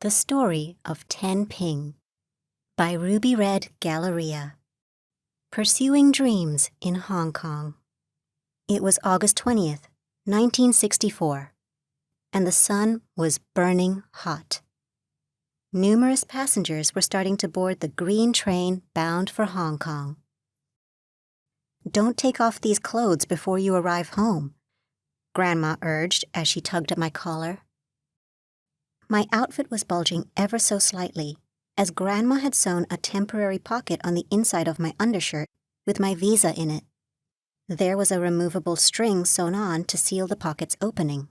The Story of Ten Ping by Ruby Red Galleria. Pursuing Dreams in Hong Kong. It was August 20th, 1964, and the sun was burning hot. Numerous passengers were starting to board the green train bound for Hong Kong. "Don't take off these clothes before you arrive home," Grandma urged as she tugged at my collar. My outfit was bulging ever so slightly, as Grandma had sewn a temporary pocket on the inside of my undershirt with my visa in it. There was a removable string sewn on to seal the pocket's opening.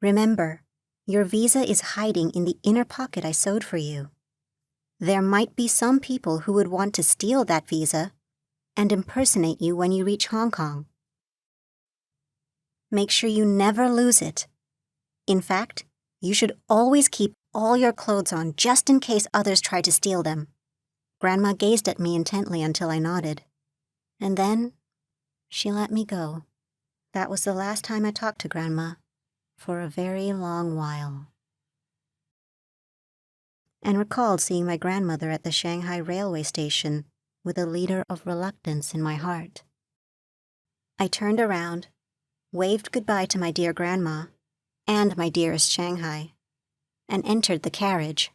"Remember, your visa is hiding in the inner pocket I sewed for you. There might be some people who would want to steal that visa and impersonate you when you reach Hong Kong. Make sure you never lose it. In fact, you should always keep all your clothes on just in case others try to steal them." Grandma gazed at me intently until I nodded. And then she let me go. That was the last time I talked to Grandma for a very long while. And recalled seeing my grandmother at the Shanghai railway station with a liter of reluctance in my heart. I turned around, waved goodbye to my dear Grandma and my dearest Shanghai, and entered the carriage.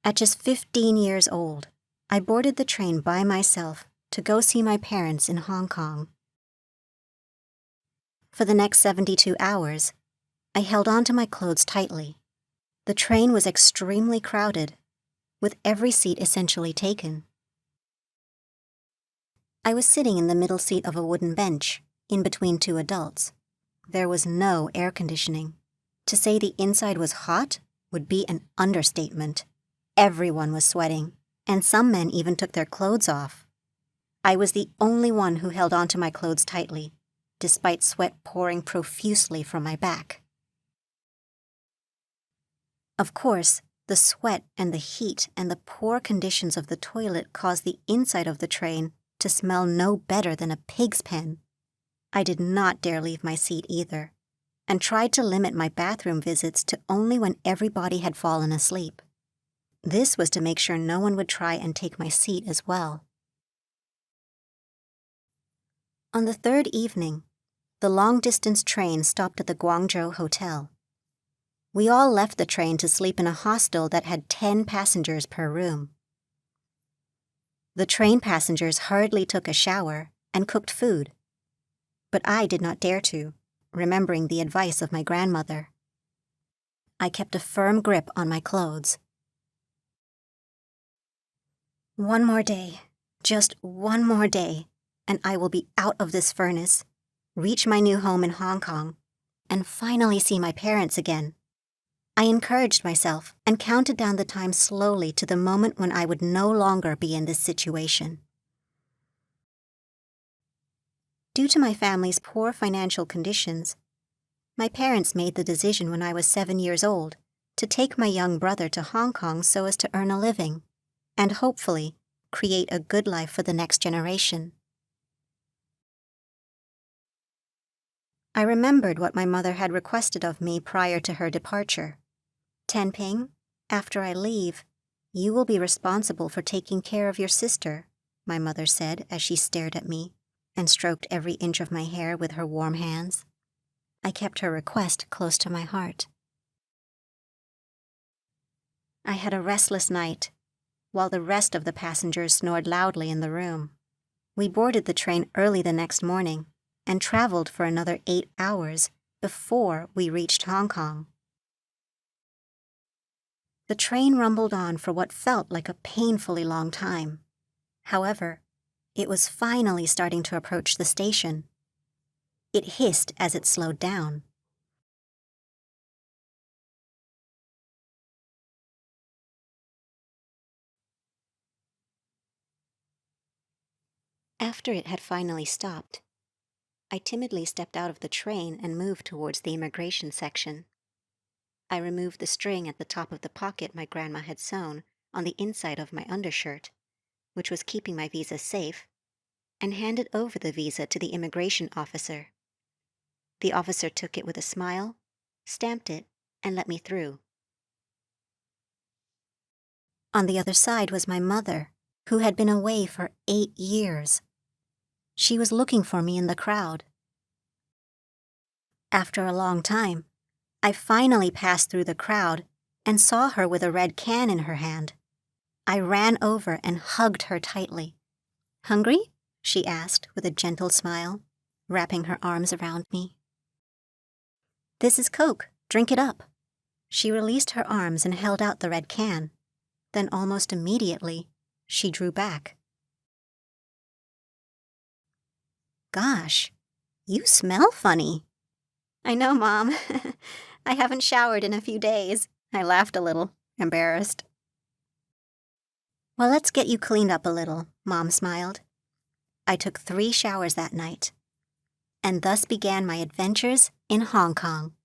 At just 15 years old, I boarded the train by myself to go see my parents in Hong Kong. For the next 72 hours, I held on to my clothes tightly. The train was extremely crowded, with every seat essentially taken. I was sitting in the middle seat of a wooden bench, in between two adults. There was no air conditioning. To say the inside was hot would be an understatement. Everyone was sweating, and some men even took their clothes off. I was the only one who held onto my clothes tightly, despite sweat pouring profusely from my back. Of course, the sweat and the heat and the poor conditions of the toilet caused the inside of the train to smell no better than a pig's pen. I did not dare leave my seat either, and tried to limit my bathroom visits to only when everybody had fallen asleep. This was to make sure no one would try and take my seat as well. On the third evening, the long-distance train stopped at the Guangzhou Hotel. We all left the train to sleep in a hostel that had 10 passengers per room. The train passengers hurriedly took a shower and cooked food, but I did not dare to, remembering the advice of my grandmother. I kept a firm grip on my clothes. One more day, just one more day, and I will be out of this furnace, reach my new home in Hong Kong, and finally see my parents again. I encouraged myself and counted down the time slowly to the moment when I would no longer be in this situation. Due to my family's poor financial conditions, my parents made the decision when I was 7 years old to take my young brother to Hong Kong so as to earn a living and hopefully create a good life for the next generation. I remembered what my mother had requested of me prior to her departure. "Ten Ping, after I leave, you will be responsible for taking care of your sister," my mother said as she stared at me and stroked every inch of my hair with her warm hands. I kept her request close to my heart. I had a restless night, while the rest of the passengers snored loudly in the room. We boarded the train early the next morning and traveled for another 8 hours before we reached Hong Kong. The train rumbled on for what felt like a painfully long time. However, it was finally starting to approach the station. It hissed as it slowed down. After it had finally stopped, I timidly stepped out of the train and moved towards the immigration section. I removed the string at the top of the pocket my grandma had sewn on the inside of my undershirt, which was keeping my visa safe, and handed over the visa to the immigration officer. The officer took it with a smile, stamped it, and let me through. On the other side was my mother, who had been away for 8 years. She was looking for me in the crowd. After a long time, I finally passed through the crowd and saw her with a red can in her hand. I ran over and hugged her tightly. "Hungry?" she asked with a gentle smile, wrapping her arms around me. "This is Coke. Drink it up." She released her arms and held out the red can. Then almost immediately, she drew back. "Gosh, you smell funny." "I know, Mom. I haven't showered in a few days." I laughed a little, embarrassed. "Well, let's get you cleaned up a little," Mom smiled. I took 3 showers that night, and thus began my adventures in Hong Kong.